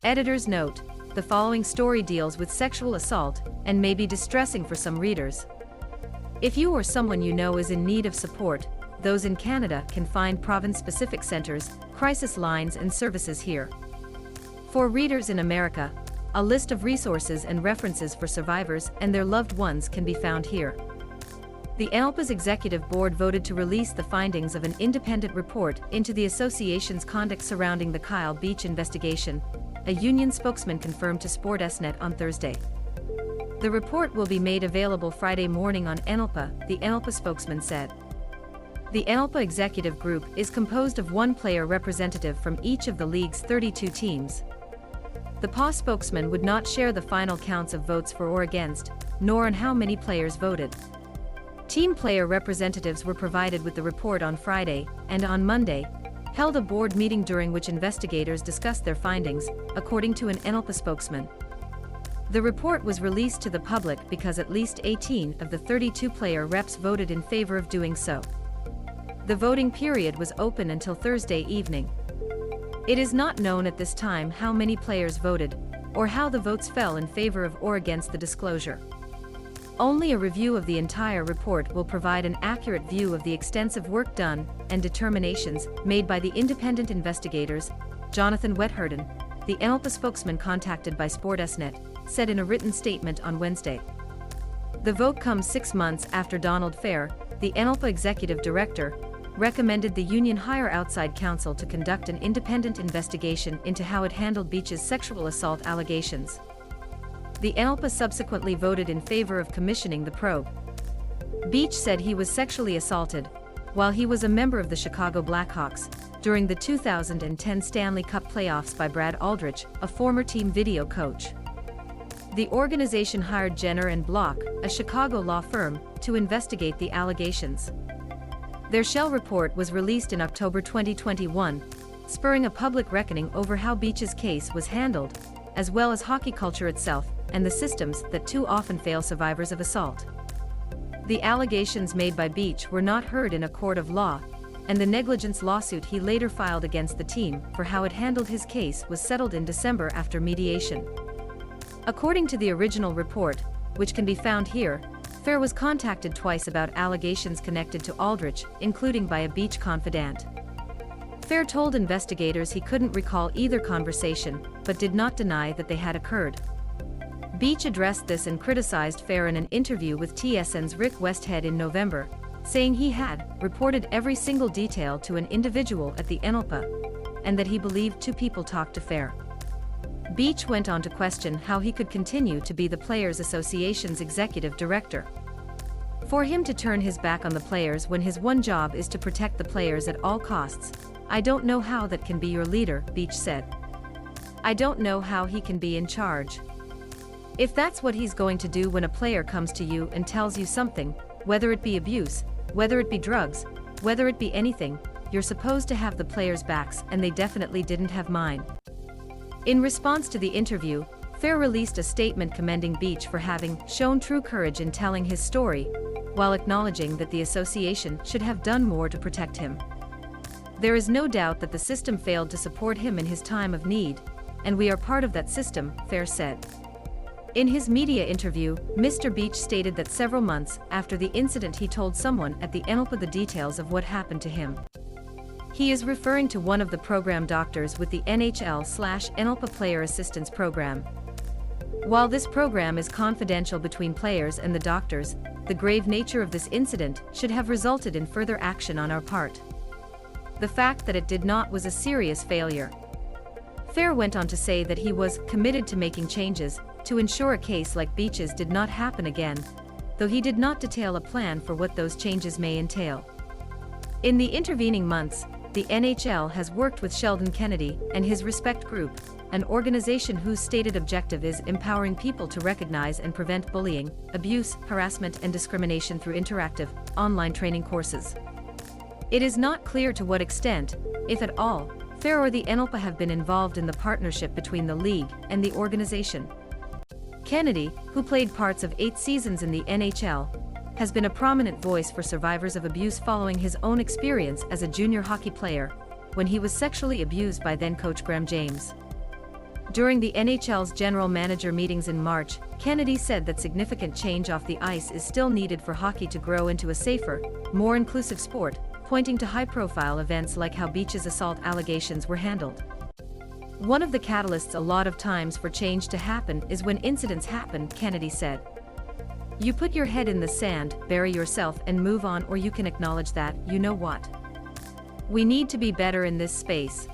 Editor's note: the following story deals with sexual assault and may be distressing for some readers. If you or someone you know is in need of support, those in Canada can find province-specific centers, crisis lines and services here. For readers in America, a list of resources and references for survivors and their loved ones can be found here. The NHLPA's executive board voted to release the findings of an independent report into the association's conduct surrounding the Kyle Beach investigation, a union spokesman confirmed to Sportsnet on Thursday. The report will be made available Friday morning on NHLPA, the NHLPA spokesman said. The NHLPA executive group is composed of one player representative from each of the league's 32 teams. The PA spokesman would not share the final counts of votes for or against, nor on how many players voted. Team player representatives were provided with the report on Friday, and on Monday, held a board meeting during which investigators discussed their findings, according to an NHLPA spokesman. The report was released to the public because at least 18 of the 32 player reps voted in favor of doing so. The voting period was open until Thursday evening. It is not known at this time how many players voted, or how the votes fell in favor of or against the disclosure. Only a review of the entire report will provide an accurate view of the extensive work done and determinations made by the independent investigators, Jonathan Wetherden, the NHLPA spokesman contacted by Sportsnet, said in a written statement on Wednesday. The vote comes 6 months after Donald Fair, the NHLPA executive director, recommended the union hire outside counsel to conduct an independent investigation into how it handled Beach's sexual assault allegations. The NHLPA subsequently voted in favor of commissioning the probe. Beach said he was sexually assaulted, while he was a member of the Chicago Blackhawks, during the 2010 Stanley Cup playoffs by Brad Aldrich, a former team video coach. The organization hired Jenner & Block, a Chicago law firm, to investigate the allegations. Their Shell report was released in October 2021, spurring a public reckoning over how Beach's case was handled, as well as hockey culture itself, and the systems that too often fail survivors of assault. The allegations made by Beach were not heard in a court of law, and the negligence lawsuit he later filed against the team for how it handled his case was settled in December after mediation. According to the original report, which can be found here, Fair was contacted twice about allegations connected to Aldrich, including by a Beach confidant. Fair told investigators he couldn't recall either conversation, but did not deny that they had occurred. Beach addressed this and criticized Fair in an interview with TSN's Rick Westhead in November, saying he had reported every single detail to an individual at the NHLPA, and that he believed 2 people talked to Fair. Beach went on to question how he could continue to be the Players Association's executive director. For him to turn his back on the players when his one job is to protect the players at all costs, I don't know how that can be your leader, Beach said. I don't know how he can be in charge. If that's what he's going to do when a player comes to you and tells you something, whether it be abuse, whether it be drugs, whether it be anything, you're supposed to have the players' backs, and they definitely didn't have mine. In response to the interview, Fair released a statement commending Beach for having shown true courage in telling his story, while acknowledging that the association should have done more to protect him. There is no doubt that the system failed to support him in his time of need, and we are part of that system, Fair said. In his media interview, Mr. Beach stated that several months after the incident he told someone at the NHLPA the details of what happened to him. He is referring to one of the program doctors with the NHL/NHLPA Player Assistance Program. While this program is confidential between players and the doctors, the grave nature of this incident should have resulted in further action on our part. The fact that it did not was a serious failure. Fair went on to say that he was committed to making changes to ensure a case like Beach's did not happen again, though he did not detail a plan for what those changes may entail. In the intervening months, the NHL has worked with Sheldon Kennedy and his Respect Group, an organization whose stated objective is empowering people to recognize and prevent bullying, abuse, harassment, and discrimination through interactive, online training courses. It is not clear to what extent, if at all, Fair or the NHLPA have been involved in the partnership between the league and the organization. Kennedy, who played parts of 8 seasons in the NHL, has been a prominent voice for survivors of abuse following his own experience as a junior hockey player, when he was sexually abused by then-coach Graham James. During the NHL's general manager meetings in March, Kennedy said that significant change off the ice is still needed for hockey to grow into a safer, more inclusive sport, pointing to high-profile events like how Beach's assault allegations were handled. One of the catalysts a lot of times for change to happen is when incidents happen, Kennedy said. You put your head in the sand, bury yourself and move on, or you can acknowledge that, you know what? We need to be better in this space.